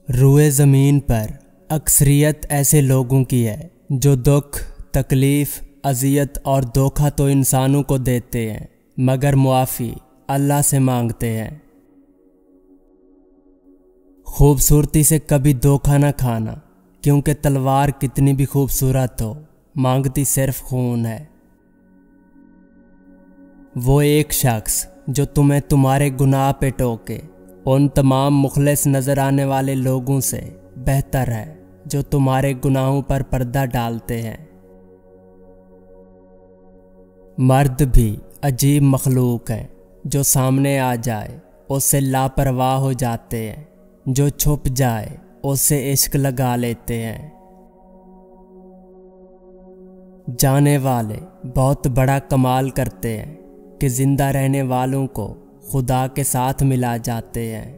روئے زمین پر اکثریت ایسے لوگوں کی ہے جو دکھ، تکلیف، اذیت اور دھوکہ تو انسانوں کو دیتے ہیں مگر معافی اللہ سے مانگتے ہیں۔ خوبصورتی سے کبھی دھوکہ نہ کھانا، کیونکہ تلوار کتنی بھی خوبصورت ہو مانگتی صرف خون ہے۔ وہ ایک شخص جو تمہیں تمہارے گناہ پہ ٹوکے ان تمام مخلص نظر آنے والے لوگوں سے بہتر ہے جو تمہارے گناہوں پر پردہ ڈالتے ہیں۔ مرد بھی عجیب مخلوق ہیں، جو سامنے آ جائے اس سے لاپرواہ ہو جاتے ہیں، جو چھپ جائے اس سے عشق لگا لیتے ہیں۔ جانے والے بہت بڑا کمال کرتے ہیں کہ زندہ رہنے والوں کو خدا کے ساتھ ملا جاتے ہیں۔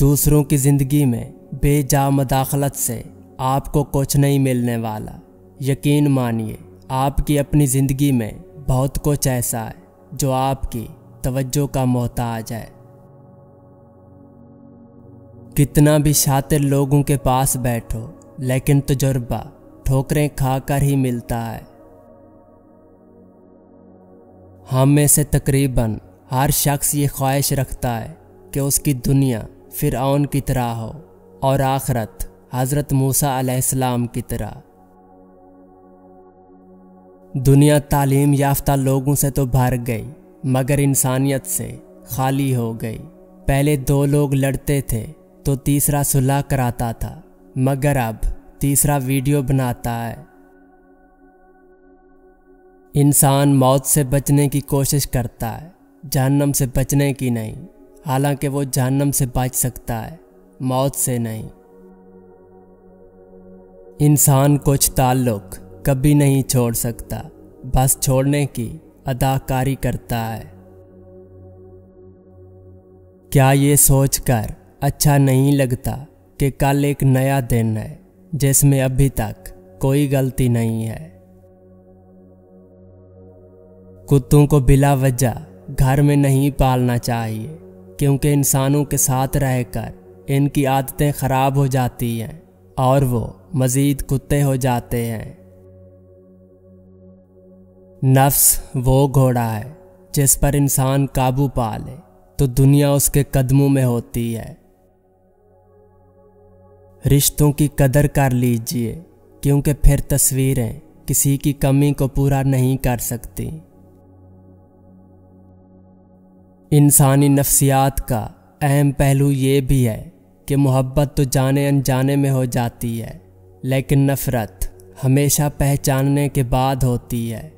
دوسروں کی زندگی میں بے جا مداخلت سے آپ کو کچھ نہیں ملنے والا۔ یقین مانیے آپ کی اپنی زندگی میں بہت کچھ ایسا ہے جو آپ کی توجہ کا محتاج ہے۔ کتنا بھی شاطر لوگوں کے پاس بیٹھو لیکن تجربہ ٹھوکریں کھا کر ہی ملتا ہے۔ ہم میں سے تقریباً ہر شخص یہ خواہش رکھتا ہے کہ اس کی دنیا فرعون کی طرح ہو اور آخرت حضرت موسیٰ علیہ السلام کی طرح۔ دنیا تعلیم یافتہ لوگوں سے تو بھر گئی مگر انسانیت سے خالی ہو گئی۔ پہلے دو لوگ لڑتے تھے تو تیسرا صلح کراتا تھا، مگر اب تیسرا ویڈیو بناتا ہے۔ انسان موت سے بچنے کی کوشش کرتا ہے، جہنم سے بچنے کی نہیں، حالانکہ وہ جہنم سے بچ سکتا ہے، موت سے نہیں۔ انسان کچھ تعلق کبھی نہیں چھوڑ سکتا، بس چھوڑنے کی اداکاری کرتا ہے۔ کیا یہ سوچ کر اچھا نہیں لگتا کہ کل ایک نیا دن ہے جس میں ابھی تک کوئی غلطی نہیں ہے؟ کتوں کو بلا وجہ گھر میں نہیں پالنا چاہیے، کیونکہ انسانوں کے ساتھ رہ کر ان کی عادتیں خراب ہو جاتی ہیں اور وہ مزید کتے ہو جاتے ہیں۔ نفس وہ گھوڑا ہے جس پر انسان قابو پا لے تو دنیا اس کے قدموں میں ہوتی ہے۔ رشتوں کی قدر کر لیجئے، کیونکہ پھر تصویریں کسی کی کمی کو پورا نہیں کر سکتی۔ انسانی نفسیات کا اہم پہلو یہ بھی ہے کہ محبت تو جانے انجانے میں ہو جاتی ہے، لیکن نفرت ہمیشہ پہچاننے کے بعد ہوتی ہے۔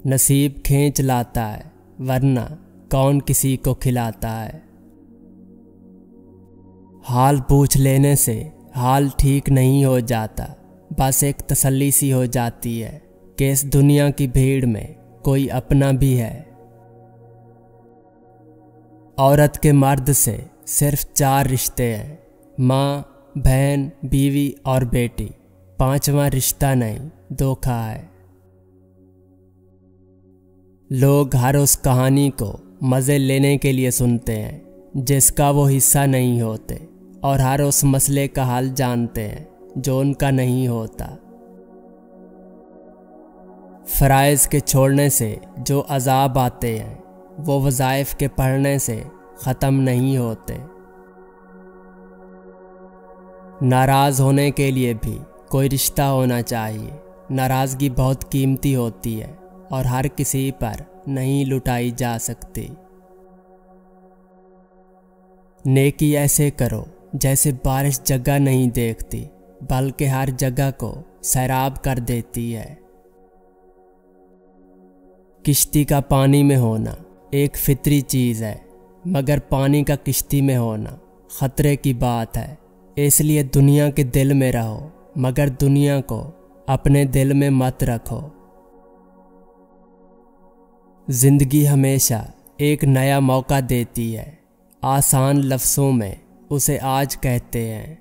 نصیب کھینچ لاتا ہے، ورنہ کون کسی کو کھلاتا ہے۔ حال پوچھ لینے سے حال ٹھیک نہیں ہو جاتا، بس ایک تسلی سی ہو جاتی ہے کہ اس دنیا کی بھیڑ میں کوئی اپنا بھی ہے۔ عورت کے مرد سے صرف 4 رشتے ہیں، ماں، بہن، بیوی اور بیٹی۔ 5واں رشتہ نہیں، دھوکہ ہے۔ لوگ ہر اس کہانی کو مزے لینے کے لیے سنتے ہیں جس کا وہ حصہ نہیں ہوتے، اور ہر اس مسئلے کا حل جانتے ہیں جو ان کا نہیں ہوتا۔ فرائض کے چھوڑنے سے جو عذاب آتے ہیں وہ وظائف کے پڑھنے سے ختم نہیں ہوتے۔ ناراض ہونے کے لیے بھی کوئی رشتہ ہونا چاہیے۔ ناراضگی بہت قیمتی ہوتی ہے اور ہر کسی پر نہیں لٹائی جا سکتی۔ نیکی ایسے کرو جیسے بارش جگہ نہیں دیکھتی، بلکہ ہر جگہ کو سیراب کر دیتی ہے۔ کشتی کا پانی میں ہونا ایک فطری چیز ہے، مگر پانی کا کشتی میں ہونا خطرے کی بات ہے۔ اس لیے دنیا کے دل میں رہو، مگر دنیا کو اپنے دل میں مت رکھو۔ زندگی ہمیشہ ایک نیا موقع دیتی ہے، آسان لفظوں میں اسے آج کہتے ہیں۔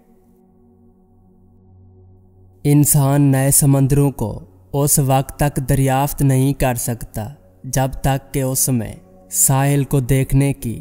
انسان نئے سمندروں کو اس وقت تک دریافت نہیں کر سکتا جب تک کہ اس میں ساحل کو دیکھنے کی